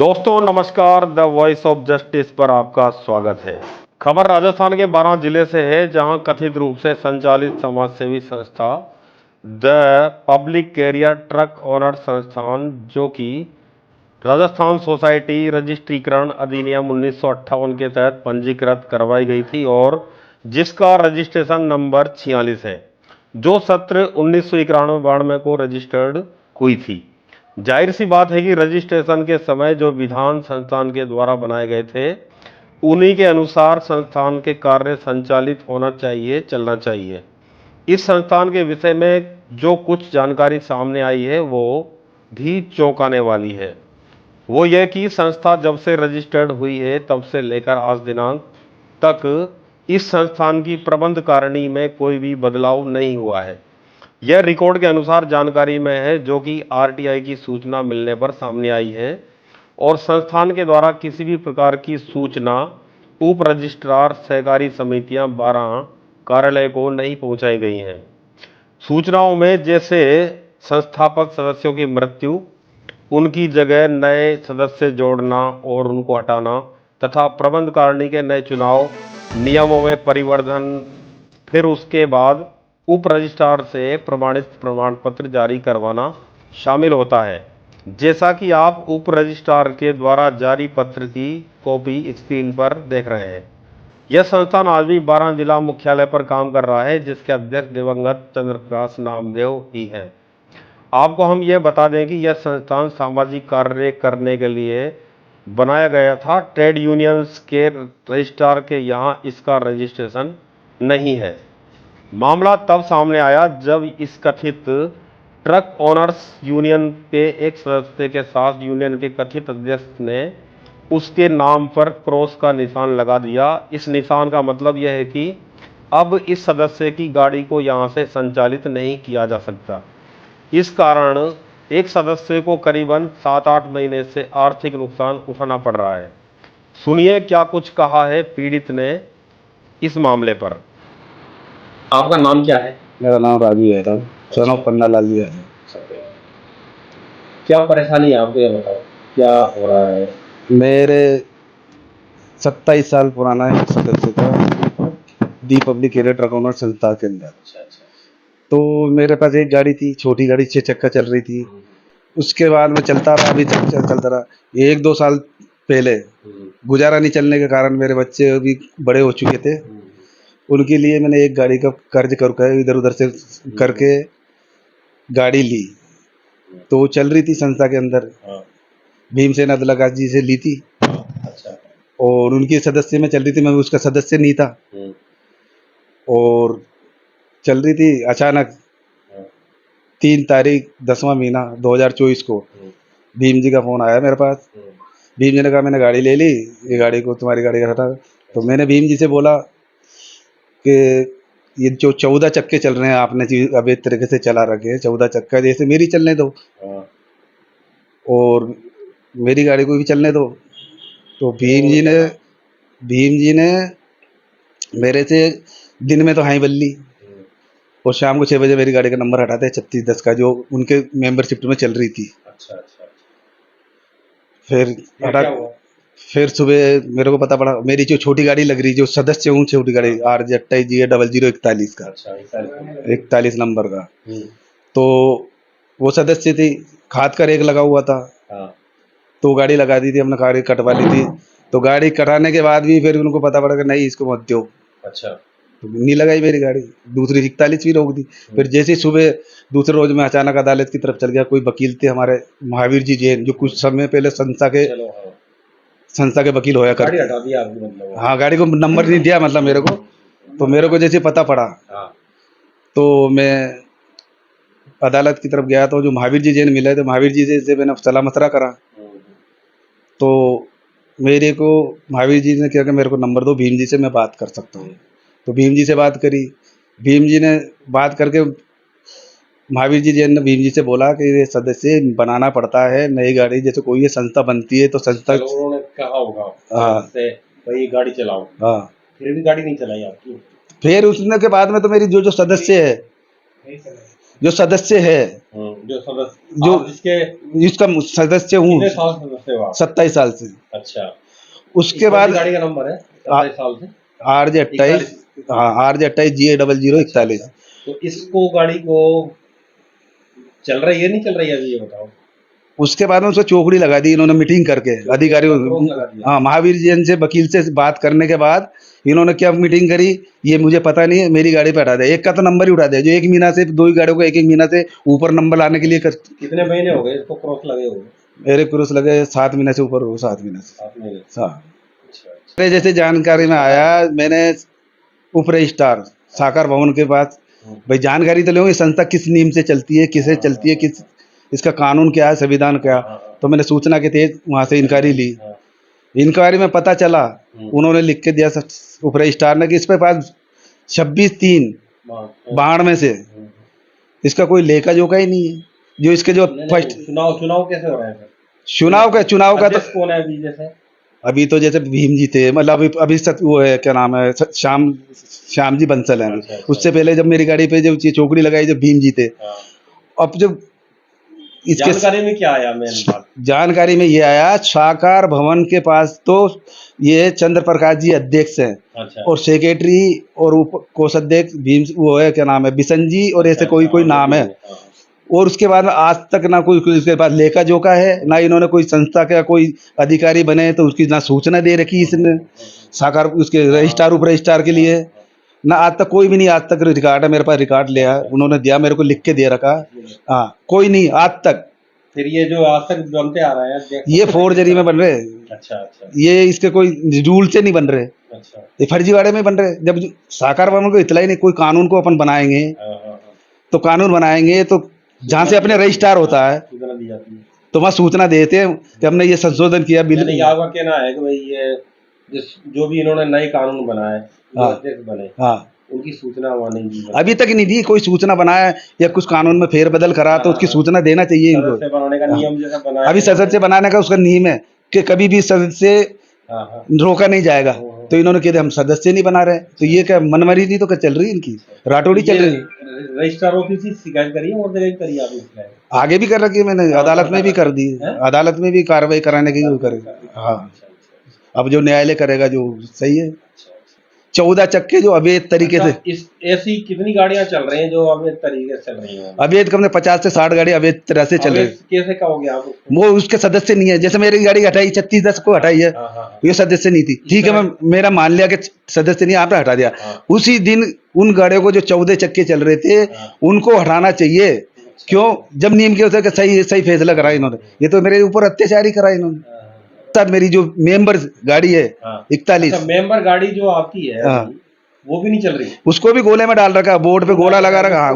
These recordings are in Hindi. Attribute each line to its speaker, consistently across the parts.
Speaker 1: दोस्तों नमस्कार, द वॉइस ऑफ जस्टिस पर आपका स्वागत है। खबर राजस्थान के 12 जिले से है, जहां कथित रूप से संचालित समाज सेवी संस्था the public carrier truck owner संस्थान, जो कि राजस्थान सोसाइटी रजिस्ट्रीकरण अधिनियम 1958 के तहत पंजीकृत करवाई गई थी और जिसका रजिस्ट्रेशन नंबर 46 है, जो सत्र 1991-92 को रजिस्टर्ड हुई थी। जाहिर सी बात है कि रजिस्ट्रेशन के समय जो विधान संस्थान के द्वारा बनाए गए थे, उन्हीं के अनुसार संस्थान के कार्य संचालित होना चाहिए, चलना चाहिए। इस संस्थान के विषय में जो कुछ जानकारी सामने आई है, वो भी चौंकाने वाली है। वो यह कि संस्था जब से रजिस्टर्ड हुई है, तब से लेकर आज दिनांक तक इस संस्थान की प्रबंध कारिणी में कोई भी बदलाव नहीं हुआ है। यह रिकॉर्ड के अनुसार जानकारी में है, जो कि आरटीआई की सूचना मिलने पर सामने आई है और संस्थान के द्वारा किसी भी प्रकार की सूचना उप रजिस्ट्रार सहकारी समितियां 12 कार्यालय को नहीं पहुंचाई गई हैं। सूचनाओं में जैसे संस्थापक सदस्यों की मृत्यु, उनकी जगह नए सदस्य जोड़ना और उनको हटाना तथा प्रबंध कारिणी के नए चुनाव, नियमों में परिवर्तन, फिर उसके बाद उप रजिस्ट्रार से प्रमाणित प्रमाण पत्र जारी करवाना शामिल होता है। जैसा कि आप उप रजिस्ट्रार के द्वारा जारी पत्र की कॉपी स्क्रीन पर देख रहे हैं। यह संस्थान आज भी 12 जिला मुख्यालय पर काम कर रहा है, जिसके अध्यक्ष दिवंगत चंद्रप्रकाश नामदेव ही हैं। आपको हम यह बता दें कि यह संस्थान सामाजिक कार्य करने के लिए बनाया गया था। ट्रेड यूनियंस के रजिस्ट्रार के यहाँ इसका रजिस्ट्रेशन नहीं है। मामला तब सामने आया जब इस कथित ट्रक ओनर्स यूनियन के एक सदस्य के साथ यूनियन के कथित अध्यक्ष ने उसके नाम पर क्रॉस का निशान लगा दिया। इस निशान का मतलब यह है कि अब इस सदस्य की गाड़ी को यहां से संचालित नहीं किया जा सकता। इस कारण एक सदस्य को करीबन 7-8 महीने से आर्थिक नुकसान उठाना पड़ रहा है। सुनिए क्या कुछ कहा है पीड़ित ने इस मामले पर। आपका नाम क्या है?
Speaker 2: मेरा नाम राजू है, सन ऑफ पन्ना लाल जी है।
Speaker 1: क्या परेशानी है आपको, ये बताओ क्या हो रहा है?
Speaker 2: मेरे 27 साल पुराना है सदस्य था दी पब्लिक कैरियर ट्रक ओनर संस्था के अंदर। तो मेरे पास एक गाड़ी थी, छोटी गाड़ी 6 चक्का चल रही थी। उसके बाद में चलता रहा, अभी तक चलता रहा। 1-2 साल पहले गुजारा नहीं चलने के कारण मेरे बच्चे अभी बड़े हो चुके थे, उनके लिए मैंने एक गाड़ी का कर्ज करके इधर उधर से करके गाड़ी ली। तो वो चल रही थी संस्था के अंदर, भीमसेन अदलाकाश जी से ली थी।
Speaker 1: अच्छा।
Speaker 2: और उनकी सदस्य में चल रही थी, मैं उसका सदस्य नहीं था। और चल रही थी, अचानक 3 तारीख 10वां महीना 2024 को भीम जी का फोन आया मेरे पास। भीम जी ने कहा मैंने गाड़ी ले ली, ये गाड़ी को तुम्हारी गाड़ी का हटा। तो मैंने भीम जी से बोला कि ये जो 14 चक्के चल रहे हैं आपने अवैध तरीके से चला रखे हैं, 14 चक्का जैसे मेरी चलने दो और मेरी गाड़ी को भी चलने दो। तो भीम जी ने मेरे से दिन में तो हाई बल्ली और शाम को 6 बजे मेरी गाड़ी का नंबर हटाते 3610 का, जो उनके मेंबरशिप में चल रही थी।
Speaker 1: अच्छा अच्छा।
Speaker 2: फिर हटा, फिर सुबह मेरे को पता पड़ा मेरी जो छोटी गाड़ी लग रही, जो सदस्य हूँ छोटी गाड़ी RJ28GA0041 का, 41 नंबर का, तो वो सदस्य थी। खाद का रेक लगा हुआ था, तो गाड़ी लगा दी थी, हमने गाड़ी कटवा ली थी। तो गाड़ी कटाने के बाद भी फिर उनको पता पड़ा कि नहीं इसको मत दो।
Speaker 1: अच्छा।
Speaker 2: तो नहीं लगाई मेरी गाड़ी, दूसरी 41 भी रोक दी। फिर जैसे ही सुबह दूसरे रोज में अचानक अदालत की तरफ चल गया। कोई वकील थे हमारे महावीर जी जैन, जो कुछ समय पहले संस्था के वकील होया करते।
Speaker 1: गाड़ी हटा दिया आपने मतलब?
Speaker 2: हाँ, गाड़ी को नंबर नहीं दिया मतलब मेरे को। तो मेरे को जैसे पता पड़ा, तो मैं अदालत की तरफ गया। तो जो महावीर जी जैन मिले थे, महावीर जी से मैंने सलाह मशवरा करा। तो मेरे को महावीर जी ने कहा कि मेरे को नंबर दो, भीम जी से मैं बात कर सकता हूँ। तो भीम जी से बात करी। भीम जी ने बात करके महावीर जी जैन ने भीम जी से बोला कि ये सदस्य बनाना पड़ता है, नई गाड़ी जैसे कोई ये संस्था बनती है तो संस्था,
Speaker 1: उन्होंने कहा होगा
Speaker 2: हाँ
Speaker 1: भाई गाड़ी चलाओ,
Speaker 2: हाँ।
Speaker 1: फिर भी गाड़ी नहीं चलाई आपकी?
Speaker 2: फिर उसने के बाद में तो मेरी जो जो सदस्य है
Speaker 1: जो सदस्य
Speaker 2: जो
Speaker 1: आप जिसके
Speaker 2: इसका सदस्य हूँ
Speaker 1: कितने साल सदस्य हो आप?
Speaker 2: 27 साल से।
Speaker 1: अच्छा,
Speaker 2: उसके
Speaker 1: कौन सी
Speaker 2: बाद
Speaker 1: गाड़ी का नंबर है 27 साल से?
Speaker 2: RJ 28, हाँ RJ 28 GA00
Speaker 1: अच्छा
Speaker 2: 41।
Speaker 1: अच्छा, तो इसको गाड़ी को चल रही है नहीं चल रही है अभी ये बताओ?
Speaker 2: उसके बाद में उसको चौकड़ी लगा दी इन्होंने मीटिंग करके अधिकारियों,
Speaker 1: क्रॉस लगा दिया।
Speaker 2: हाँ महावीर जैन से वकील से बात करने के बाद इन्होंने क्या मीटिंग करी, ये मुझे पता नहीं है, मेरी गाड़ी पे हटा दे, एक का तो नंबर ही उठा दे, जो एक महीना से दो ही गाड़ियों को एक एक महीना से ऊपर नंबर लाने के लिए
Speaker 1: कितने महीने हो गए इसको क्रॉस लगे हुए?
Speaker 2: मेरे पुरुष लगे 7 महीने से ऊपर हो, 7 महीने से।
Speaker 1: 7 महीने।
Speaker 2: हाँ,
Speaker 1: अच्छा अच्छा।
Speaker 2: मेरे जैसे जानकारी में आया, मैंने उप रजिस्ट्रार साकार भवन के पास भाई जानकारी तो लो ये संस्था किस नियम से चलती है, किसे चलती है, किस इसका कानून क्या है, संविधान क्या। तो मैंने सूचना के तेज वहां से इंक्वायरी ली। इंक्वायरी में पता चला, उन्होंने लिख के दिया उप रजिस्ट्रार ने कि इस पे पास 26/3 में से इसका कोई लेखा जोखा ही नहीं है। जो इसके जो फर्स्ट
Speaker 1: चुनाव कैसे हो रहे हैं?
Speaker 2: चुनाव का तो
Speaker 1: अध्यक्ष कौन है अभी जैसे?
Speaker 2: अभी तो जैसे भीम जी थे, मतलब अभी वो है क्या नाम है, श्याम जी बंसल हैं।
Speaker 1: अच्छा,
Speaker 2: उससे पहले जब मेरी गाड़ी पे जब चौकड़ी लगाई जब भीम जी थे। अब जब इसके
Speaker 1: जानकारी में क्या आया मेन बात?
Speaker 2: जानकारी में ये आया, साकार भवन के पास तो ये चंद्र प्रकाश जी अध्यक्ष हैं।
Speaker 1: अच्छा।
Speaker 2: और सेक्रेटरी और कोषाध्यक्ष भीम वो है क्या नाम है बिशन जी, और ऐसे कोई कोई नाम है। और उसके बाद आज तक ना कोई उसके पास लेखा जोखा है, ना इन्होंने कोई संस्था का कोई अधिकारी बने तो उसकी ना सूचना दे रखी इसने साकार उसके रजिस्ट्रार उप रजिस्ट्रार के लिए, ना आज तक कोई भी नहीं। आज तक रिकॉर्ड है मेरे पास, रिकॉर्ड लिया उन्होंने दिया मेरे को, लिख के दे रखा। हाँ, कोई नहीं आज तक।
Speaker 1: फिर ये जो आज तक बनते आ रहे हैं
Speaker 2: ये फोर्जरी में बन रहे हैं।
Speaker 1: अच्छा अच्छा।
Speaker 2: ये इसके कोई रूल से नहीं बन रहे।
Speaker 1: अच्छा।
Speaker 2: ये फर्जीवाड़े में बन रहे। जब साकार भवन को इतना ही नहीं, कोई कानून को अपन बनाएंगे तो कानून बनाएंगे तो जहाँ से अपने रजिस्ट्रार होता है
Speaker 1: सूचना दी जाती है,
Speaker 2: तो वहाँ सूचना देते हैं कि हमने ये संशोधन किया बिल।
Speaker 1: आपका कहना है कि भाई ये जो भी इन्होंने नए कानून बनाए, अध्यक्ष बने,
Speaker 2: हाँ,
Speaker 1: उनकी सूचना वहाँ नहीं दी?
Speaker 2: अभी तक नहीं दी। कोई सूचना बनाया या कुछ कानून में फेरबदल करा तो उसकी सूचना देना चाहिए इनको।
Speaker 1: सदस्य बनाने का नियम जैसा बनाया,
Speaker 2: अभी सदस्य बनाने का उसका नियम है कि कभी भी सदस्य रोका नहीं जाएगा। तो इन्होंने कह दिया हम सदस्य नहीं बना रहे, तो ये क्या मनमानी तो क्या चल रही है इनकी, राठौड़ी चल रही है।
Speaker 1: रजिस्ट्रार ऑफिस से शिकायत करी और जगह करी आपने?
Speaker 2: आगे भी कर रखी है मैंने, अदालत में भी कर दी, अदालत में भी कार्रवाई कराने की करे। हाँ, अब जो न्यायालय करेगा जो सही है। 14 चक्के जो अवैध तरीके से,
Speaker 1: ऐसी कितनी गाड़ियां चल रही हैं जो अवैध तरीके से चल रही हैं?
Speaker 2: अवैध कम से 50 से 60 गाड़ी अवैध तरह से चल रही है।
Speaker 1: कैसे कहोगे आप उसको?
Speaker 2: वो उसके सदस्य नहीं है। जैसे मेरी गाड़ी हटाई 3610 को हटाई है, ये सदस्य नहीं थी, ठीक है, मैं मेरा मान लिया कि सदस्य नहीं, आपने हटा दिया। उसी दिन उन गाड़ियों को जो 14 चक्के चल रहे थे उनको हटाना चाहिए। क्यों? जब नियम के होता है सही सही फैसला करा इन्होंने, ये तो मेरे ऊपर अत्याचार ही करा इन्होंने। तब मेरी जो मेंबर गाड़ी है 41
Speaker 1: मेंबर गाड़ी जो आपकी है वो भी नहीं चल रही? उसको
Speaker 2: भी गोले में डाल रखा, बोर्ड पे गोला लगा रखा।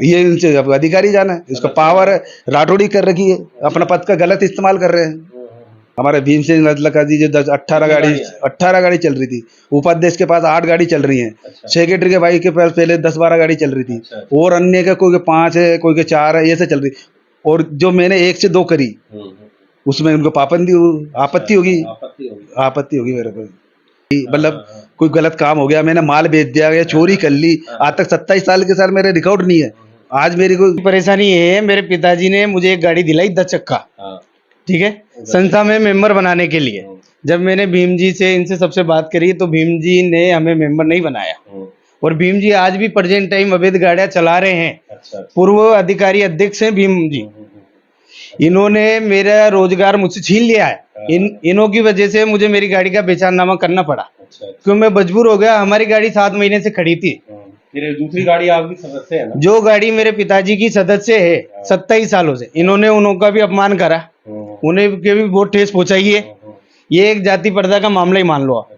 Speaker 2: ये इनसे अधिकारी जाना है, इसका पावर है, राठौड़ी कर रखी है, अपना पद का गलत इस्तेमाल कर रहे हैं। हमारे भीम सिंह लगा दीजिए 18 गाड़ी चल रही थी, उपाध्यक्ष के पास 8 गाड़ी चल रही है, सेक्रेटरी के भाई के पास पहले 10-12 गाड़ी चल रही थी, और अन्य का कोई 5 है, कोई के 4 है, ऐसे चल रही। और जो मैंने 1 से 2 करी उसमें उनको आपत्ति होगी मेरे को, मतलब कोई गलत काम हो गया, मैंने माल बेच दिया या चोरी कर ली। आज तक 27 साल के साल मेरे रिकॉर्ड नहीं है। आज मेरी कोई
Speaker 3: परेशानी है, मेरे पिताजी ने मुझे एक गाड़ी दिलाई 10 चक्का, ठीक है, संस्था में मेंबर बनाने के लिए। जब मैंने भीम जी से इनसे सबसे बात करी तो भीम जी ने हमें मेंबर नहीं बनाया, और भीम जी आज भी प्रेजेंट टाइम अवैध गाड़ियां चला रहे हैं। पूर्व अधिकारी अध्यक्ष हैं भीम जी। इन्होंने मेरा रोजगार मुझसे छीन लिया है। इन्हों की वजह से मुझे मेरी गाड़ी का बेचारनामा करना पड़ा, क्यों मैं मजबूर हो गया। हमारी गाड़ी 7 महीने से खड़ी थी।
Speaker 1: फिर दूसरी गाड़ी आपकी सदस्य है ना?
Speaker 3: जो गाड़ी मेरे पिताजी की सदस्य है 27 सालों से, इन्होंने उनका भी अपमान करा, उन्हें के भी बहुत ठेस पहुंचाई है। ये एक जाति प्रथा का मामला ही मान लो आप।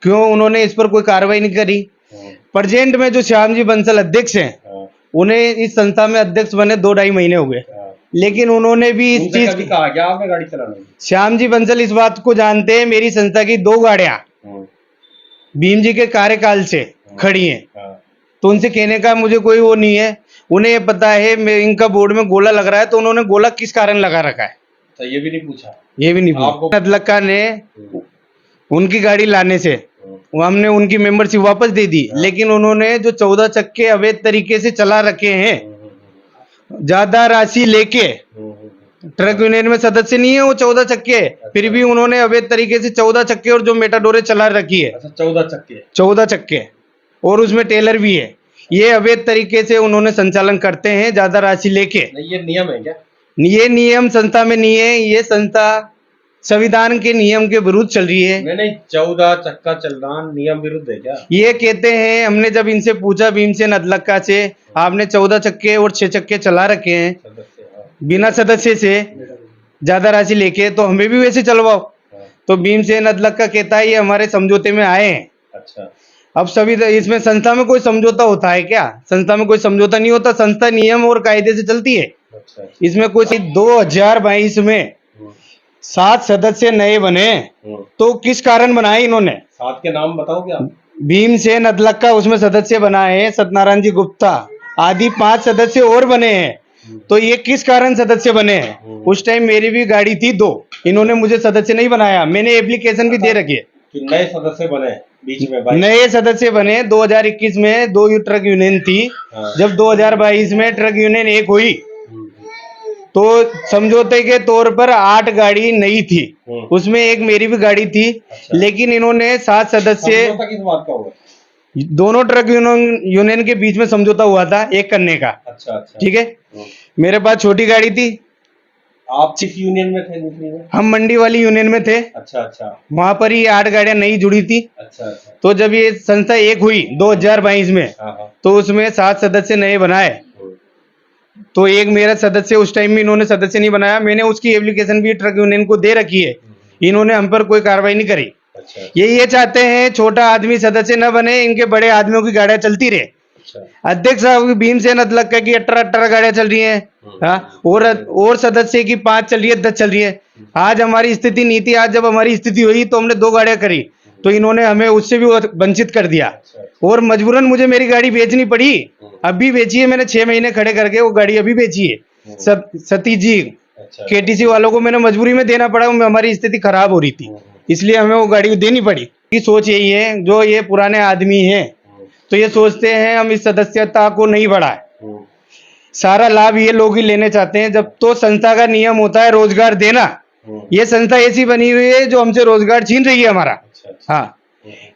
Speaker 3: क्यों उन्होंने इस पर कोई कार्रवाई नहीं करी? प्रेजेंट में जो श्याम जी बंसल अध्यक्ष हैं, उन्हें इस संस्था में अध्यक्ष बने 2-2.5 महीने हो गए, लेकिन उन्होंने भी इस चीज
Speaker 1: कभी कहा क्या आपने गाड़ी चलाने?
Speaker 3: श्याम जी बंसल इस बात को जानते हैं, मेरी संस्था की 2 गाड़ियां भीम जी के कार्यकाल से खड़ी हैं, तो उनसे कहने का मुझे कोई वो नहीं है। उन्हें ये पता है मैं इनका बोर्ड में गोला लग रहा है, तो उन्होंने गोला किस कारण लगा रखा है
Speaker 1: तो ये भी नहीं पूछा?
Speaker 3: ये भी नहीं पूछा। अदलक्का ने उनकी गाड़ी लाने से हमने उनकी मेंबरशिप वापस दे दी, लेकिन उन्होंने जो 14 चक्के अवैध तरीके से चला रखे हैं ज्यादा राशि लेके ट्रक यूनियन में सदस्य नहीं है, वो 14 चक्के है। फिर भी उन्होंने अवैध तरीके से 14 चक्के और जो मेटाडोरे चला रखी है,
Speaker 1: अच्छा 14 चक्के।
Speaker 3: 14 चक्के और उसमें टेलर भी है, ये अवैध तरीके से उन्होंने संचालन करते हैं ज्यादा राशि लेके।
Speaker 1: नहीं ये नियम है क्या?
Speaker 3: ये नियम संस्था में नहीं है, ये संस्था संविधान के नियम के विरुद्ध चल रही है।
Speaker 1: नहीं 14 चक्का चलना नियम विरुद्ध है क्या?
Speaker 3: ये कहते हैं, हमने जब इनसे पूछा भीमसेन अदलक्का से, आपने 14 चक्के और 6 चक्के चला रखे हैं
Speaker 1: सदस्य, हाँ।
Speaker 3: बिना सदस्य से ज्यादा राशि लेके, तो हमें भी वैसे चलवाओ। तो भीमसेन अदलक्का कहता है ये हमारे समझौते में आए हैं।
Speaker 1: अच्छा
Speaker 3: अब सभी इसमें संस्था में कोई समझौता होता है क्या? संस्था में कोई समझौता नहीं होता, संस्था नियम और कायदे से चलती है।
Speaker 1: अच्छा
Speaker 3: इसमें कुछ 2022 में 7 सदस्य नए बने, तो किस कारण बनाए इन्होंने?
Speaker 1: 7 के नाम बताओ क्या?
Speaker 3: भीमसेन अदलक्का उसमें सदस्य बनाए हैं, सत्यनारायण जी गुप्ता आदि 5 सदस्य और बने हैं। तो ये किस कारण सदस्य बने हैं? उस टाइम मेरी भी गाड़ी थी 2, इन्होंने मुझे सदस्य नहीं बनाया, मैंने एप्लीकेशन भी दे रखी है।
Speaker 1: कि नए सदस्य बने बीच में भाई?
Speaker 3: नए सदस्य बने 2021 में 2 ट्रक यूनियन थी।
Speaker 1: हाँ।
Speaker 3: जब 2022 में ट्रक यूनियन 1 हुई, तो समझौते के तौर पर 8 गाड़ी नई थी, उसमें एक मेरी भी गाड़ी थी।
Speaker 1: अच्छा।
Speaker 3: लेकिन इन्होंने 7 सदस्य,
Speaker 1: समझौता किस बात का हुआ?
Speaker 3: दोनों ट्रक यूनियन के बीच में समझौता हुआ था एक करने का।
Speaker 1: अच्छा अच्छा
Speaker 3: ठीक है, मेरे पास छोटी गाड़ी थी,
Speaker 1: आप किस यूनियन में थे दूसरी में?
Speaker 3: हम मंडी वाली यूनियन में थे।
Speaker 1: अच्छा अच्छा
Speaker 3: वहां पर ही 8 गाड़ियां नई जुड़ी थी।
Speaker 1: अच्छा अच्छा
Speaker 3: तो जब ये संस्था 1 हुई 2022 में,
Speaker 1: हाँ हाँ
Speaker 3: तो उसमें 7 सदस्य नए बनाए। तो एक मेरा सदस्य उस टाइम में इन्होंने सदस्य नहीं बनाया, मैंने उसकी एप्लीकेशन भी ट्रक यूनियन को दे रखी है, इन्होंने हम पर कोई कार्रवाई नहीं करी।
Speaker 1: अच्छा
Speaker 3: ये चाहते हैं छोटा आदमी सदस्य न बने, इनके बड़े आदमियों की गाड़ियां चलती रहे।
Speaker 1: अच्छा
Speaker 3: अध्यक्ष साहब भीमसेन अदलक्का की 18 गाड़ियां चल रही हैं, हाँ, और सदस्य की 5 चल रही है, 10 चल रही है। आज हमारी स्थिति नहीं थी, आज जब हमारी स्थिति हुई तो हमने 2 गाड़ियां करी, तो इन्होंने हमें उससे भी वंचित कर दिया और मजबूरन मुझे मेरी गाड़ी बेचनी पड़ी। अभी बेची है मैंने, 6 महीने खड़े करके वो गाड़ी अभी बेची है। सतीश जी
Speaker 1: अच्छा
Speaker 3: केटीसी वालों को मैंने मजबूरी में देना पड़ा, हमारी स्थिति खराब हो रही थी, इसलिए हमें वो गाड़ी देनी पड़ी। की सोच यही है, जो ये पुराने आदमी हैं तो ये सोचते हैं हम इस सदस्यता को नहीं बढ़ाए, सारा लाभ ये लोग ही लेने चाहते हैं। जब तो संस्था का नियम होता है रोजगार देना, ये संस्था ऐसी बनी हुई है जो हमसे रोजगार छीन रही है हमारा। हाँ,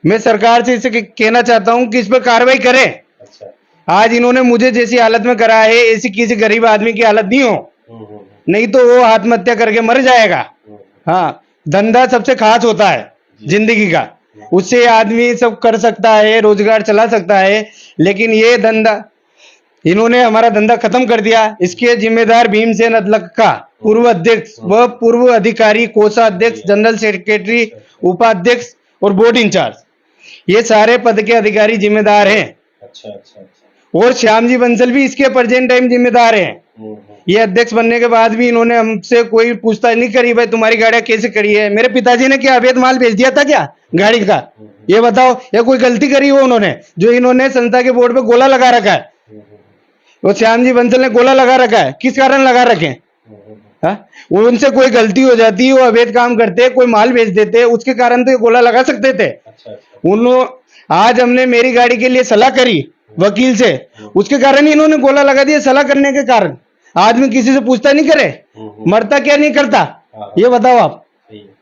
Speaker 3: मैं सरकार से इसे कहना चाहता हूँ कि इस पर कार्रवाई करें।
Speaker 1: अच्छा
Speaker 3: आज इन्होंने मुझे जैसी हालत में करा है, ऐसी किसी गरीब आदमी की हालत नहीं हो, नहीं तो वो आत्महत्या करके मर जाएगा। हाँ, धंधा सबसे खास होता है जिंदगी का, उससे आदमी सब कर सकता है, रोजगार चला सकता है, लेकिन ये धंधा इन्होंने हमारा धंधा खत्म कर दिया। इसके जिम्मेदार भीमसेन अदलक्का पूर्व अध्यक्ष व पूर्व अधिकारी, कोषाध्यक्ष, जनरल सेक्रेटरी, उपाध्यक्ष और बोर्ड इंचार्ज, ये सारे पद के अधिकारी जिम्मेदार हैं।
Speaker 1: अच्छा अच्छा अच्छा
Speaker 3: और श्याम जी बंसल भी इसके प्रेजेंट टाइम जिम्मेदार हैं। ये अध्यक्ष बनने के बाद भी इन्होंने हमसे कोई पूछताछ नहीं करी, भाई तुम्हारी गाड़ियां कैसे खड़ी है, मेरे पिताजी ने क्या अवैध माल बेच दिया था क्या गाड़ी का? ये बताओ, या कोई गलती करी हो उन्होंने? जो इन्होंने संस्था के बोर्ड पे गोला लगा रखा है, वो श्याम जी बंसल ने गोला लगा रखा है, किस कारण लगा रखे? वो उनसे कोई गलती हो जाती है, वो अवैध काम करते, कोई माल बेच देते, उसके कारण तो ये गोला लगा सकते थे। आज हमने मेरी गाड़ी के लिए सलाह करी वकील से, उसके कारण ही इन्होंने गोला लगा दिया। सलाह करने के कारण आदमी किसी से पूछता नहीं करे, मरता क्या नहीं करता, ये बताओ आप।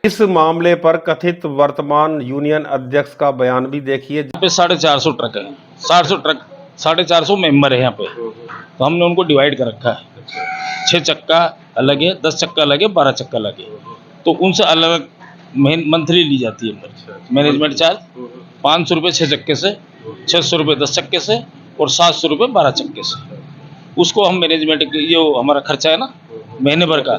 Speaker 1: इस मामले पर कथित वर्तमान यूनियन अध्यक्ष का बयान भी देखिए।
Speaker 4: यहाँ पे 450 ट्रक है, 400 ट्रक, 450 मेंबर है यहाँ पे, तो हमने उनको डिवाइड कर रखा है। 6 चक्का अलग है, 10 चक्का अलग है, 12 चक्का अलग है, तो उनसे अलग अलग मंथली ली जाती है मैनेजमेंट चार्ज। 500 रुपये 6 चक्के से, 600 रुपये 10 चक्के से और 700 रुपये 12 चक्के से। उसको हम मैनेजमेंट जो हमारा खर्चा है ना महीने भर का,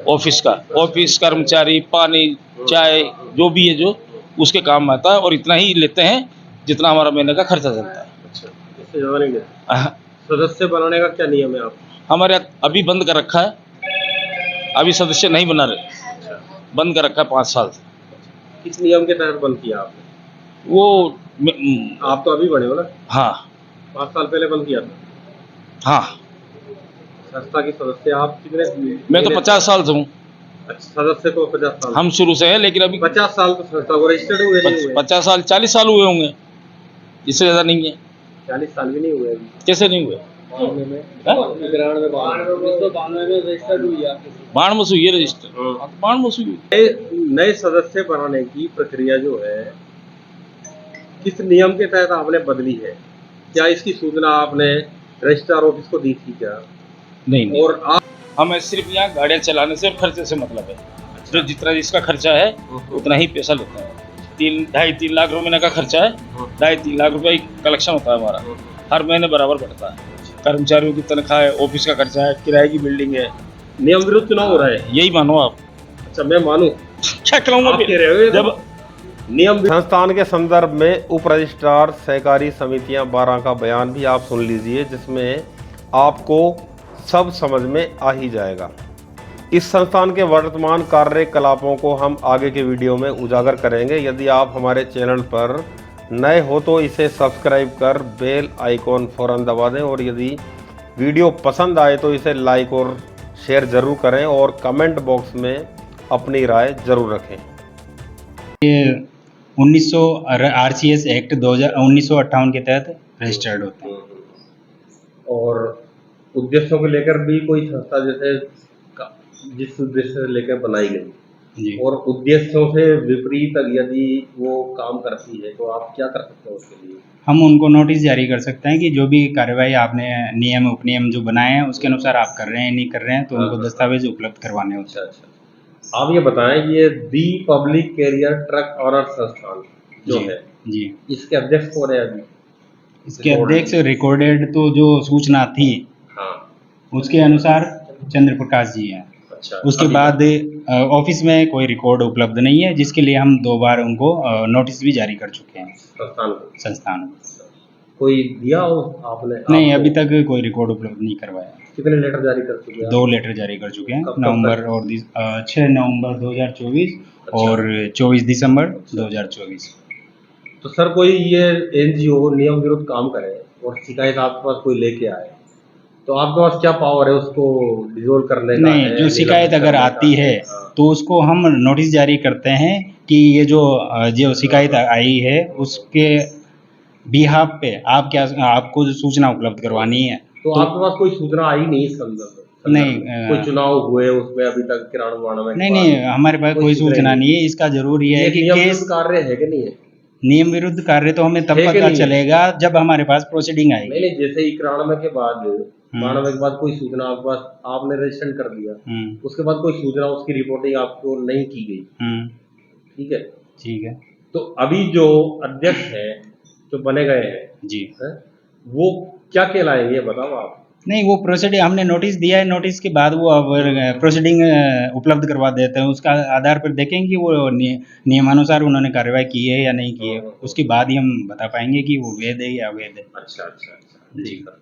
Speaker 4: ऑफिस कर्मचारी, पानी, चाय, जो भी है जो उसके काम आता है, और इतना ही लेते हैं जितना हमारा महीने का खर्चा चलता है।
Speaker 1: अच्छा, इससे ज़्यादा नहीं लेते। सदस्य बनाने का क्या नियम है आप?
Speaker 4: हमारे अभी बंद कर रखा है, अभी सदस्य नहीं बना रहे, बंद कर रखा है 5 साल से।
Speaker 1: किस नियम के तहत बंद किया आपने?
Speaker 4: वो
Speaker 1: आप तो अभी बने हो ना?
Speaker 4: हाँ
Speaker 1: 5 साल पहले बंद किया था।
Speaker 4: हाँ,
Speaker 1: संस्था की सदस्य आप कितने?
Speaker 4: मैं तो 50 साल से हूँ।
Speaker 1: अच्छा, सदस्य को 50 साल?
Speaker 4: हम शुरू से हैं, लेकिन अभी
Speaker 1: 50 साल तो संस्था को रजिस्टर्ड हुए नहीं हुए?
Speaker 4: 50 साल 40 साल हुए होंगे, इससे ज़्यादा नहीं है।
Speaker 1: 40 साल भी नहीं हुए अभी?
Speaker 4: कैसे नहीं हुए? बाण में सुई है रजिस्टर, बाण में सुई।
Speaker 1: नए सदस्य बनाने की प्रक्रिया जो है किस नियम के तहत आपने बदली है? क्या इसकी सूचना आपने रजिस्ट्रार ऑफिस को दी थी क्या?
Speaker 4: नहीं,
Speaker 1: और आप
Speaker 4: हमें सिर्फ यहाँ गाड़ियाँ चलाने से और खर्चे से मतलब है। जो जितना जिसका खर्चा है उतना ही पैसा लेते हैं। 3-2.5-3 लाख रुपए महीने का खर्चा है, 2.5-3 लाख रुपए कलेक्शन होता है हमारा, हर महीने बराबर बढ़ता है। कर्मचारियों की तनख्वाह है, ऑफिस का खर्चा है, किराए की बिल्डिंग है।
Speaker 1: नियम विरुद्ध चुनाव हो रहा है?
Speaker 4: यही मानो आप।
Speaker 1: अच्छा, मैं मानूं?
Speaker 4: क्या कहूँगा
Speaker 1: आप कह रहे हो ये
Speaker 4: जब
Speaker 1: नियम संस्थान के संदर्भ में उप रजिस्ट्रार सहकारी समितियां 12 का बयान भी आप सुन लीजिए, जिसमें आपको सब समझ में आ ही जाएगा। इस संस्थान के वर्तमान कार्यकलापों को हम आगे के वीडियो में उजागर करेंगे। यदि आप हमारे चैनल पर नए हो तो इसे सब्सक्राइब कर बेल आइकॉन फौरन दबा दें, और यदि वीडियो पसंद आए तो इसे लाइक और शेयर ज़रूर करें और कमेंट बॉक्स में अपनी राय ज़रूर रखें।
Speaker 5: 1900 RCS एक्ट 1958 के तहत रजिस्टर्ड होते हैं।
Speaker 1: और उद्देश्यों को लेकर भी कोई संस्था जैसे जिस उद्देश्य से लेकर बनाई गई
Speaker 5: जी,
Speaker 1: और उद्देश्यों से विपरीत यदि वो काम करती है तो आप क्या कर सकते हो उसके लिए?
Speaker 5: हम उनको नोटिस जारी कर सकते हैं कि जो भी कार्रवाई आपने नियम उपनियम जो बनाए हैं उसके अनुसार आप कर रहे हैं नहीं कर रहे हैं, तो उनको दस्तावेज उपलब्ध करवाने होते हैं।
Speaker 1: अच्छा, आप ये बताएं कि ये दी पब्लिक कैरियर ट्रक ऑनर संस्थान जो
Speaker 5: जी,
Speaker 1: है,
Speaker 5: जी,
Speaker 1: इसके अध्यक्ष कौन है अभी?
Speaker 5: इसके अध्यक्ष रिकॉर्डेड तो जो सूचना थी
Speaker 1: हाँ,
Speaker 5: उसके अनुसार चंद्र प्रकाश जी हैं।
Speaker 1: अच्छा।
Speaker 5: उसके
Speaker 1: अभी
Speaker 5: बाद ऑफिस में कोई रिकॉर्ड उपलब्ध नहीं है, जिसके लिए हम 2 बार उनको नोटिस भी जारी कर चुके हैं संस्थान को।
Speaker 1: कोई दिया हो आपने?
Speaker 5: नहीं,
Speaker 1: आपको?
Speaker 5: अभी तक कोई रिकॉर्ड उपलब्ध नहीं करवाया।
Speaker 1: कितने लेटर जारी कर चुके हैं?
Speaker 5: 2 लेटर जारी कर चुके हैं,
Speaker 1: कब तक?
Speaker 5: नवंबर और 6 नवंबर 2024 और 24 दिसंबर 2024।
Speaker 1: तो सर, कोई ये एनजीओ नियम विरुद्ध काम करे और शिकायत आपके पास कोई लेके आए तो आपके पास क्या पावर है उसको डिसोल्व करने का?
Speaker 5: नहीं,
Speaker 1: है,
Speaker 5: जो शिकायत
Speaker 1: निलंबित
Speaker 5: अगर
Speaker 1: करने
Speaker 5: आती
Speaker 1: का
Speaker 5: है
Speaker 1: हाँ।
Speaker 5: तो उसको हम नोटिस जारी करते हैं कि ये जो शिकायत आई है उसके बिहाफ पे आप क्या आपको जो सूचना उपलब्ध करवानी है।
Speaker 1: तो आपके पास कोई सूचना आई नहीं इस संदर्भ में?
Speaker 5: नहीं,
Speaker 1: कोई चुनाव हुए उसमें अभी तक 93
Speaker 5: नहीं, हमारे पास कोई सूचना नहीं है। इसका जरूर ये है कि
Speaker 1: नियम
Speaker 5: केस
Speaker 1: विरुद्ध कार्य है कि नहीं है?
Speaker 5: नियम विरुद्ध कार्य तो हमें तब
Speaker 1: है कि
Speaker 5: पता
Speaker 1: नहीं है?
Speaker 5: चलेगा जब हमारे पास प्रोसीडिंग आएगी।
Speaker 1: नहीं, जैसे ही 93 के बाद 92 के बाद कोई सूचना आपके पास, आपने रजिस्टर कर दिया, उसके बाद कोई सूचना उसकी रिपोर्टिंग आपको नहीं की गई, ठीक है?
Speaker 5: ठीक है
Speaker 1: तो अभी जो अध्यक्ष है जो बने गए हैं
Speaker 5: जी,
Speaker 1: वो क्या कहलाएंगे ये बताओ आप?
Speaker 5: नहीं, वो प्रोसीडिंग हमने नोटिस दिया है, नोटिस के बाद वो अब प्रोसीडिंग उपलब्ध करवा देते हैं। उसका आधार पर देखेंगे कि वो नियमानुसार उन्होंने कार्रवाई की है या नहीं की है। उसके बाद ही हम बता पाएंगे कि वो वैध है या अवैध है।
Speaker 1: अच्छा,
Speaker 5: जी।
Speaker 1: ठीक है।